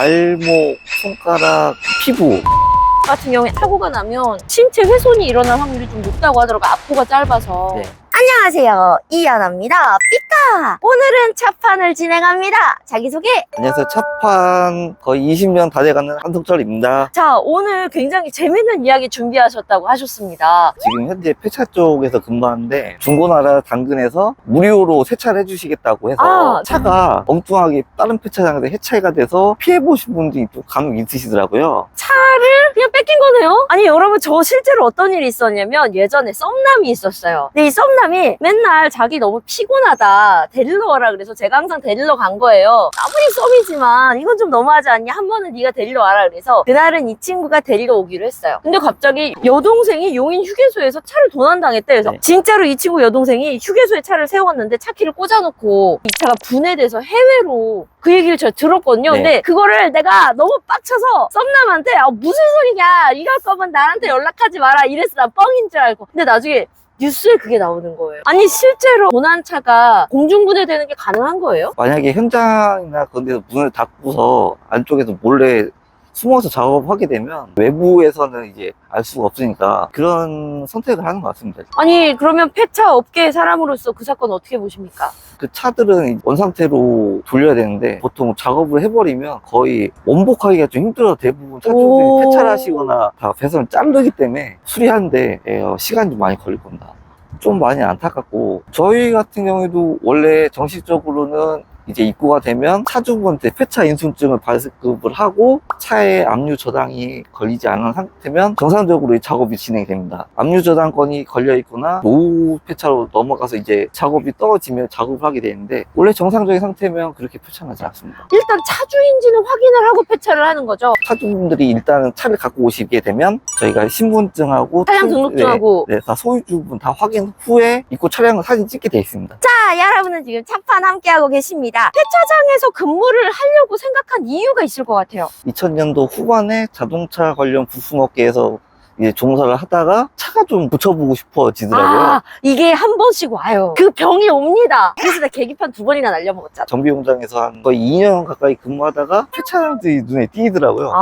발목, 손가락, 피부. 같은 경우에 사고가 나면 신체 훼손이 일어날 확률이 좀 높다고 하더라고요. 앞코가 짧아서. 네. 안녕하세요, 이하나입니다. 삐까! 오늘은 차판을 진행합니다. 자기소개! 안녕하세요. 차판 거의 20년 다 돼가는 한석철입니다. 자, 오늘 굉장히 재밌는 이야기 준비하셨다고 하셨습니다. 지금 현재 폐차 쪽에서 근무하는데 중고나라 당근에서 무료로 세차를 해주시겠다고 해서 차가 엉뚱하게 다른 폐차장에서 해체가 돼서 피해보신 분들이 또 간혹 있으시더라고요. 차를 그냥 뺏긴 거네요? 아니, 여러분, 저 실제로 어떤 일이 있었냐면 예전에 썸남이 있었어요. 근데 이 썸남이 맨날 자기 너무 피곤하다, 데리러 와라 그래서 제가 항상 데리러 간 거예요. 아무리 썸이지만 이건 좀 너무하지 않냐? 한 번은 네가 데리러 와라 그래서 그날은 이 친구가 데리러 오기로 했어요. 근데 갑자기 여동생이 용인 휴게소에서 차를 도난당했대. 그래서 네. 진짜로 이 친구 여동생이 휴게소에 차를 세웠는데 차 키를 꽂아놓고 이 차가 분해돼서 해외로 그 얘기를 제가 들었거든요. 네. 근데 그거를 내가 너무 빡쳐서 썸남한테 무슨 소리냐, 이럴 거면 나한테 연락하지 마라 이랬어. 나 뻥인 줄 알고. 근데 나중에 뉴스에 그게 나오는 거예요. 아니, 실제로 도난차가 공중분해되는 게 가능한 거예요? 만약에 현장이나 그런 데서 문을 닫고서 안쪽에서 몰래 숨어서 작업하게 되면 외부에서는 이제 알 수가 없으니까 그런 선택을 하는 것 같습니다. 아니, 그러면 폐차 업계의 사람으로서 그 사건 어떻게 보십니까? 그 차들은 원상태로 돌려야 되는데 보통 작업을 해버리면 거의 원복하기가 좀 힘들어. 대부분 차주들이 폐차를 하시거나 다 배선을 자르기 때문에 수리하는데 시간이 좀 많이 걸릴 겁니다. 좀 많이 안타깝고, 저희 같은 경우에도 원래 정식적으로는 이제 입고가 되면 차주분한테 폐차 인수증을 발급을 하고 차에 압류 저당이 걸리지 않은 상태면 정상적으로 이 작업이 진행됩니다. 압류 저당권이 걸려 있거나 노후 폐차로 넘어가서 이제 작업이 떨어지면 작업을 하게 되는데 원래 정상적인 상태면 그렇게 폐차하지 않습니다. 일단 차주인지는 확인을 하고 폐차를 하는 거죠. 차주분들이 일단은 차를 갖고 오시게 되면 저희가 신분증하고 차량 등록증하고. 네, 다 소유주분 다 확인 후에 입고 차량을 사진 찍게 돼 있습니다. 자, 여러분은 지금 차판 함께하고 계십니다. 폐차장에서 근무를 하려고 생각한 이유가 있을 것 같아요. 2000년도 후반에 자동차 관련 부품업계에서 이제 종사를 하다가 차가 좀 고쳐보고 싶어지더라고요. 이게 한 번씩 와요. 그 병이 옵니다. 그래서 나 계기판 2번이나 날려먹었잖아. 정비 공장에서 한 거의 2년 가까이 근무하다가 폐차장들이 눈에 띄더라고요.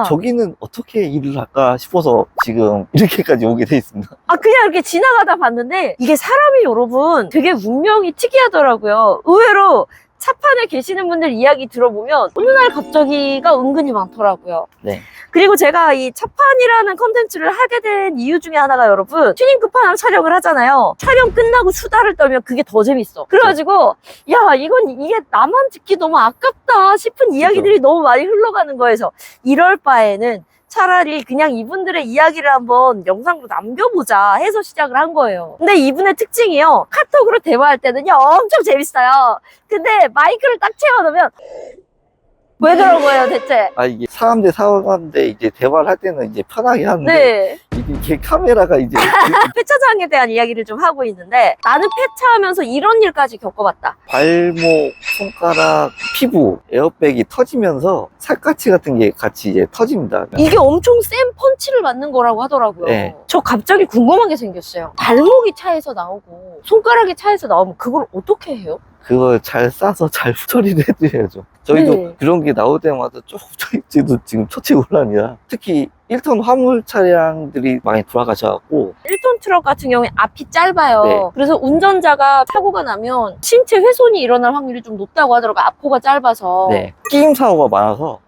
저기는 어떻게 일을 할까 싶어서 지금 이렇게까지 오게 돼 있습니다. 그냥 이렇게 지나가다 봤는데 이게 사람이 여러분 되게 운명이 특이하더라고요. 의외로 차판에 계시는 분들 이야기 들어보면 어느 날 갑자기가 은근히 많더라고요. 네. 그리고 제가 이 차판이라는 컨텐츠를 하게 된 이유 중에 하나가 여러분, 튜닝 끝판왕 촬영을 하잖아요. 촬영 끝나고 수다를 떨면 그게 더 재밌어. 그래가지고 야, 이게 나만 듣기 너무 아깝다 싶은 이야기들이 너무 많이 흘러가는 거여서 이럴 바에는 차라리 그냥 이분들의 이야기를 한번 영상으로 남겨보자 해서 시작을 한 거예요. 근데 이분의 특징이요, 카톡으로 대화할 때는요 엄청 재밌어요. 근데 마이크를 딱 채워놓으면 왜 그런 거예요 대체? 이게 사람 대 사람 대 이제 대화를 할 때는 이제 편하게 하는데 네. 이게 카메라가 이제 폐차장에 대한 이야기를 좀 하고 있는데, 나는 폐차하면서 이런 일까지 겪어봤다. 발목, 손가락, 피부, 에어백이 터지면서 살갗이 같은 게 같이 이제 터집니다. 이게 엄청 센 펀치를 맞는 거라고 하더라고요. 네. 저 갑자기 궁금한 게 생겼어요. 발목이 차에서 나오고 손가락이 차에서 나오면 그걸 어떻게 해요? 그걸 잘 싸서 잘 처리를 해드려야죠. 저희도 네. 그런 게 나올 때마다 저희도 지금 처치곤란이라, 특히 1톤 화물 차량들이 많이 돌아가셔갖고 1톤 트럭 같은 경우에 앞이 짧아요. 네. 그래서 운전자가 사고가 나면 신체 훼손이 일어날 확률이 좀 높다고 하더라고요. 앞코가 짧아서. 네, 끼임 사고가 많아서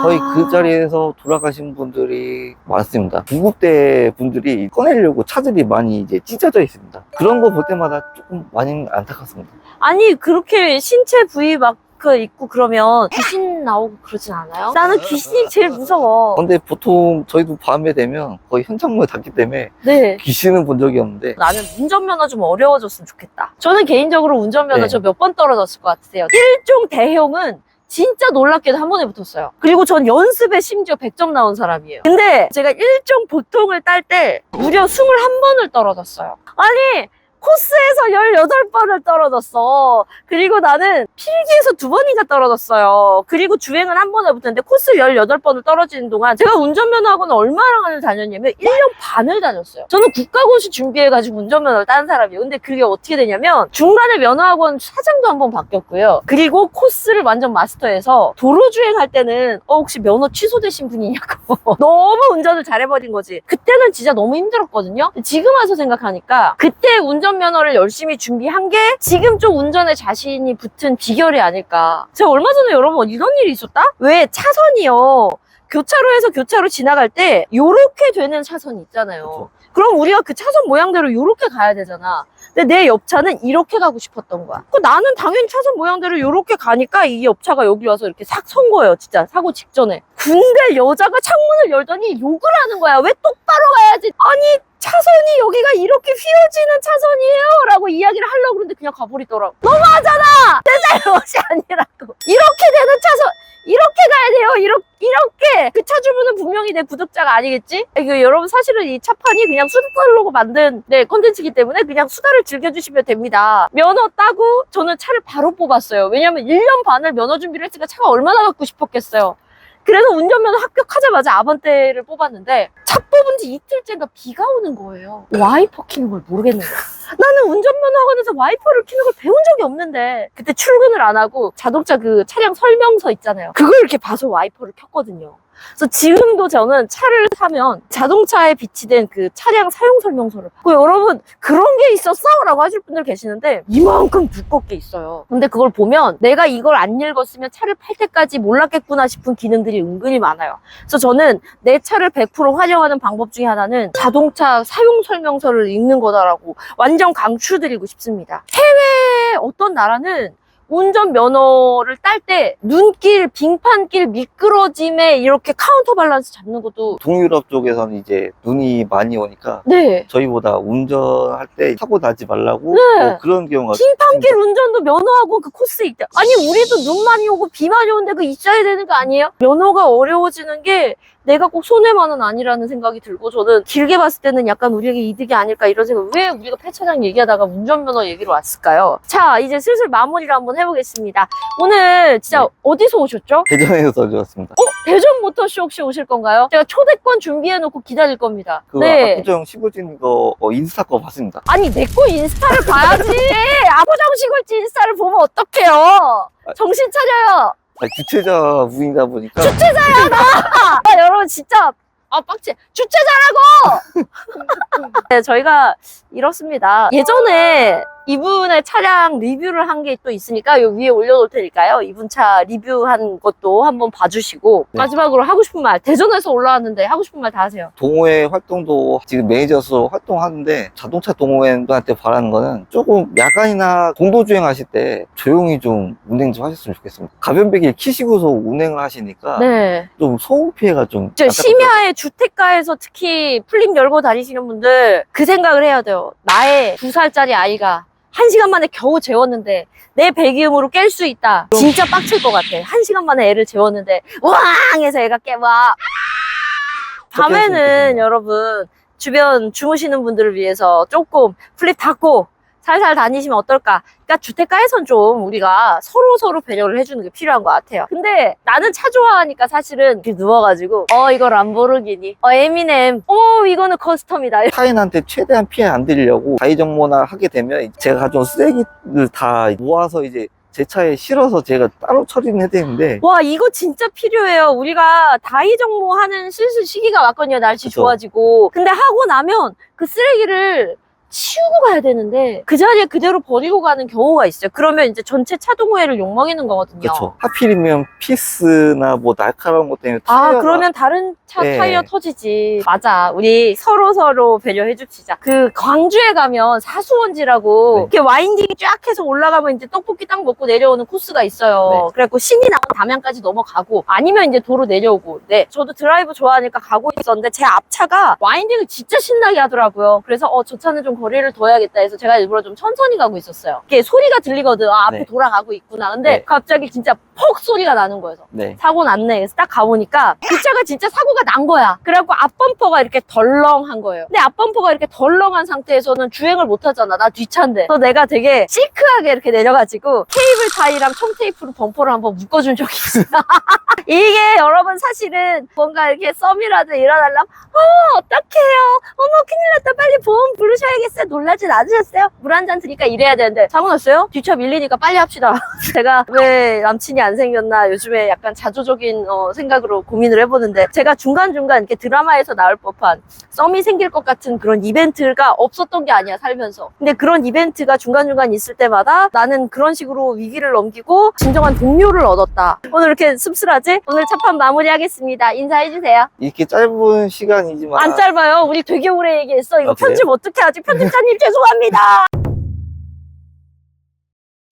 거의 그 아. 자리에서 돌아가신 분들이 많습니다. 구급대 분들이 꺼내려고 차들이 많이 이제 찢어져 있습니다. 그런 거 볼 때마다 조금 많이 안타깝습니다. 아니, 그렇게 신체 부위 막 있고 그러면 귀신 나오고 그러진 않아요? 나는 귀신이 제일 무서워. 근데 보통 저희도 밤에 되면 거의 현장문을 닫기 때문에 네. 귀신은 본 적이 없는데, 나는 운전면허 좀 어려워졌으면 좋겠다. 저는 개인적으로 운전면허 네. 저 몇 번 떨어졌을 것 같으세요. 1종 대형은 진짜 놀랍게도 한 번에 붙었어요. 그리고 전 연습에 심지어 100점 나온 사람이에요. 근데 제가 1종 보통을 딸 때 무려 21번을 떨어졌어요. 아니, 코스에서 18번을 떨어졌어. 그리고 나는 필기에서 2번인가 떨어졌어요. 그리고 주행은 한 번에 붙었는데 코스 18번을 떨어지는 동안 제가 운전면허학원을 얼마나 다녔냐면 1년 반을 다녔어요. 저는 국가고시 준비해가지고 운전면허를 딴 사람이에요. 근데 그게 어떻게 되냐면 중간에 면허학원 사장도 한 번 바뀌었고요. 그리고 코스를 완전 마스터해서 도로 주행할 때는 혹시 면허 취소되신 분이냐고 너무 운전을 잘해버린 거지. 그때는 진짜 너무 힘들었거든요. 지금 와서 생각하니까 그때 운전면허를 열심히 준비한 게 지금 좀 운전에 자신이 붙은 비결이 아닐까. 제가 얼마 전에 여러분 이런 일이 있었다? 왜 차선이요. 교차로에서 교차로 지나갈 때 요렇게 되는 차선이 있잖아요. 그럼 우리가 그 차선 모양대로 요렇게 가야 되잖아. 근데 내 옆차는 이렇게 가고 싶었던 거야. 나는 당연히 차선 모양대로 요렇게 가니까 이 옆차가 여기 와서 이렇게 싹 선 거예요. 진짜 사고 직전에. 근데 여자가 창문을 열더니 욕을 하는 거야. 왜 똑바로 가야지. 아니 차선이 여기가 이렇게 휘어지는 차선이에요 라고 이야기를 하려고 그러는데 그냥 가버리더라고. 너무하잖아. 내 잘못이 아니라고. 이렇게 되는 차선 이렇게 가야 돼요. 이렇게. 그 차주분은 분명히 내 구독자가 아니겠지? 여러분 사실은 이 차판이 그냥 수다 떨려고 만든 콘텐츠이기 때문에 그냥 수다를 즐겨주시면 됩니다. 면허 따고 저는 차를 바로 뽑았어요. 왜냐면 1년 반을 면허 준비를 했으니까 차가 얼마나 갖고 싶었겠어요. 그래서 운전면허 합격하자마자 아반떼를 뽑았는데 차 뽑은 지 이틀째인가 비가 오는 거예요. 와이퍼 키는 걸 모르겠는 거야. 나는 운전면허 학원에서 와이퍼를 키는 걸 배운 적이 없는데 그때 출근을 안 하고 자동차 그 차량 설명서 있잖아요. 그걸 이렇게 봐서 와이퍼를 켰거든요. 그래서 지금도 저는 차를 사면 자동차에 비치된 그 차량 사용 설명서를 봐요. 여러분 그런 게 있었어? 라고 하실 분들 계시는데 이만큼 두껍게 있어요. 근데 그걸 보면 내가 이걸 안 읽었으면 차를 팔 때까지 몰랐겠구나 싶은 기능들이 은근히 많아요. 그래서 저는 내 차를 100% 환영하는 방법 중에 하나는 자동차 사용 설명서를 읽는 거다라고 완전 강추드리고 싶습니다. 해외 어떤 나라는 운전면허를 딸 때 눈길, 빙판길, 미끄러짐에 이렇게 카운터 밸런스 잡는 것도 동유럽 쪽에서는 이제 눈이 많이 오니까 네. 저희보다 운전할 때 사고 나지 말라고 네. 뭐 그런 경우가 빙판길 운전도 면허하고 그 코스 있다. 아니 우리도 눈 많이 오고 비 많이 오는데 그 있어야 되는 거 아니에요? 면허가 어려워지는 게 내가 꼭 손해만은 아니라는 생각이 들고 저는 길게 봤을 때는 약간 우리에게 이득이 아닐까 이런 생각. 왜 우리가 폐차장 얘기하다가 운전면허 얘기로 왔을까요? 자 이제 슬슬 마무리를 한번 해보겠습니다. 오늘 진짜 네. 어디서 오셨죠? 대전에서 들었습니다. 대전 모터쇼 혹시 오실 건가요? 제가 초대권 준비해놓고 기다릴 겁니다. 그 네. 압구정 시골진 거 인스타 거 봤습니다. 아니 내 거 인스타를 봐야지. 압구정 시골지 인스타를 보면 어떡해요. 정신 차려요. 주최자 분이다 보니까 주최자야 나. 여러분 진짜 빡치. 주최자라고. 네, 저희가 이렇습니다. 예전에 이분의 차량 리뷰를 한 게 또 있으니까 요 위에 올려놓을 테니까요. 이분 차 리뷰한 것도 한번 봐주시고 네. 마지막으로 하고 싶은 말. 대전에서 올라왔는데 하고 싶은 말 다 하세요. 동호회 활동도 지금 매니저로서 활동하는데 자동차 동호회한테 바라는 거는 조금 야간이나 공도주행 하실 때 조용히 좀 운행 좀 하셨으면 좋겠습니다. 가변배기를 키시고서 운행을 하시니까 네. 좀 소음 피해가 좀 저 심야에 주택가에서 특히 풀림 열고 다니시는 분들 그 생각을 해야 돼요. 나의 2살짜리 아이가 1시간 만에 겨우 재웠는데 내 배기음으로 깰 수 있다. 진짜 빡칠 것 같아. 1시간 만에 애를 재웠는데 우왕 해서 애가 깨봐. 밤에는 여러분 주변 주무시는 분들을 위해서 조금 플립 닫고 살살 다니시면 어떨까? 그러니까 주택가에선 좀 우리가 서로 배려를 해주는 게 필요한 것 같아요. 근데 나는 차 좋아하니까 사실은 이렇게 누워가지고 이거 람보르기니, 에미넴, 이거는 커스텀이다. 타인한테 최대한 피해 안 드리려고 자의정모나 하게 되면 제가 가져온 쓰레기를 다 모아서 이제 제 차에 실어서 제가 따로 처리는 해야 되는데 와 이거 진짜 필요해요. 우리가 다이 정모하는 슬슬 시기가 왔거든요. 날씨 그쵸. 좋아지고. 근데 하고 나면 그 쓰레기를 치우고 가야 되는데 그 자리에 그대로 버리고 가는 경우가 있어요. 그러면 이제 전체 차동호회를 욕먹이는 거거든요. 그렇죠. 하필이면 피스나 뭐 날카로운 것 때문에 타이어가 그러면 다른 차 네. 타이어 터지지. 맞아. 우리 서로 배려해 줍시다. 그 광주에 가면 사수원지라고 네. 이렇게 와인딩이 쫙 해서 올라가면 이제 떡볶이 딱 먹고 내려오는 코스가 있어요. 네. 그래갖고 신이 나면 담양까지 넘어가고 아니면 이제 도로 내려오고. 네. 저도 드라이브 좋아하니까 가고 있었는데 제 앞차가 와인딩을 진짜 신나게 하더라고요. 그래서 저 차는 좀 거리를 둬야겠다 해서 제가 일부러 좀 천천히 가고 있었어요. 이게 소리가 들리거든. 아, 앞에 네. 돌아가고 있구나. 근데 네. 갑자기 진짜 퍽 소리가 나는 거예요. 네. 사고 났네. 그래서 딱 가보니까 그 차가 진짜 사고가 난 거야. 그래갖고 앞범퍼가 이렇게 덜렁한 거예요. 근데 앞범퍼가 이렇게 덜렁한 상태에서는 주행을 못 하잖아. 나 뒷차인데. 그래서 내가 되게 시크하게 이렇게 내려가지고 케이블 타이랑 청테이프로 범퍼를 한번 묶어준 적이 있어요. 이게 여러분 사실은 뭔가 이렇게 썸이라도 일어나려면 어떡해요. 어머 큰일 났다. 빨리 보험 부르셔야겠어요. 놀라진 않으셨어요? 물 한 잔 드니까 이래야 되는데 사고 났어요? 뒷차 밀리니까 빨리 합시다. 제가 왜 남친이 안 생겼나 요즘에 약간 자조적인 생각으로 고민을 해보는데 제가 중간중간 이렇게 드라마에서 나올 법한 썸이 생길 것 같은 그런 이벤트가 없었던 게 아니야 살면서. 근데 그런 이벤트가 중간중간 있을 때마다 나는 그런 식으로 위기를 넘기고 진정한 동료를 얻었다. 오늘 이렇게 씁쓸하지? 오늘 첫판 마무리하겠습니다. 인사해주세요. 이렇게 짧은 시간이지만 안 짧아요. 우리 되게 오래 얘기했어. 이거 아, 그래요? 편집 어떻게 하지? 편집자님 죄송합니다.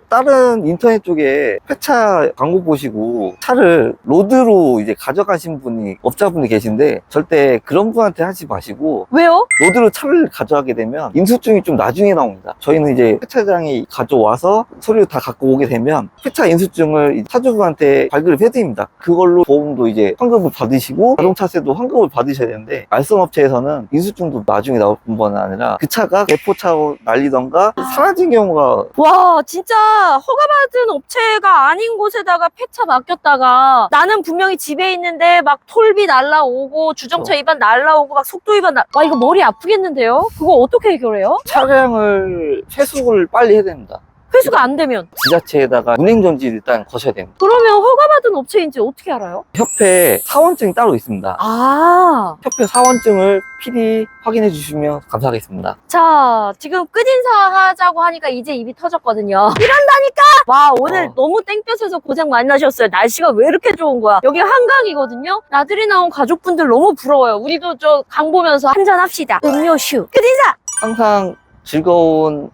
다른 인터넷 쪽에 폐차 광고 보시고 차를 로드로 이제 가져가신 분이 업자분이 계신데 절대 그런 분한테 하지 마시고 왜요? 로드로 차를 가져가게 되면 인수증이 좀 나중에 나옵니다. 저희는 이제 폐차장이 가져와서 서류 다 갖고 오게 되면 폐차 인수증을 차주분한테 발급을 해드립니다. 그걸로 보험도 이제 환급을 받으시고 자동차세도 환급을 받으셔야 되는데 알선업체에서는 인수증도 나중에 나올 뿐만 아니라 그 차가 대포차로 날리던가 사라진 경우가 와 진짜 허가받은 업체가 아닌 곳에다가 폐차 맡겼다가 나는 분명히 집에 있는데 막 톨비 날라오고 주정차 위반 날라오고 막 속도 위반 와 이거 머리 아프겠는데요? 그거 어떻게 해결해요? 차량을 회수를 빨리 해야 됩니다. 회수가 안 되면 지자체에다가 운행정지 일단 거셔야 됩니다. 그러면 허가받은 업체인지 어떻게 알아요? 협회 사원증이 따로 있습니다. 아 협회 사원증을 필히 확인해 주시면 감사하겠습니다. 자, 지금 끝인사 하자고 하니까 이제 입이 터졌거든요. 이런다니까! 와, 오늘 너무 땡볕에서 고생 많이 나셨어요. 날씨가 왜 이렇게 좋은 거야? 여기 한강이거든요? 나들이 나온 가족분들 너무 부러워요. 우리도 저 강 보면서 한잔 합시다. 음료슈. 끝인사! 항상 즐거운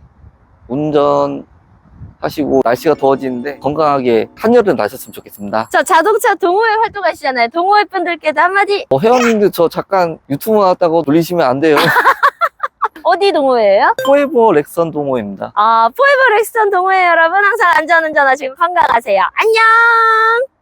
운전 하시고 날씨가 더워지는데 건강하게 한여름 나셨으면 좋겠습니다. 자, 자동차 동호회 활동하시잖아요. 동호회 분들께도 한마디. 회원님들 저 잠깐 유튜브 나왔다고 놀리시면 안 돼요. 어디 동호회예요? 포에버 렉선 동호회입니다. 아, 포에버 렉스턴 동호회 여러분 항상 안전운전하시고 건강하세요. 안녕!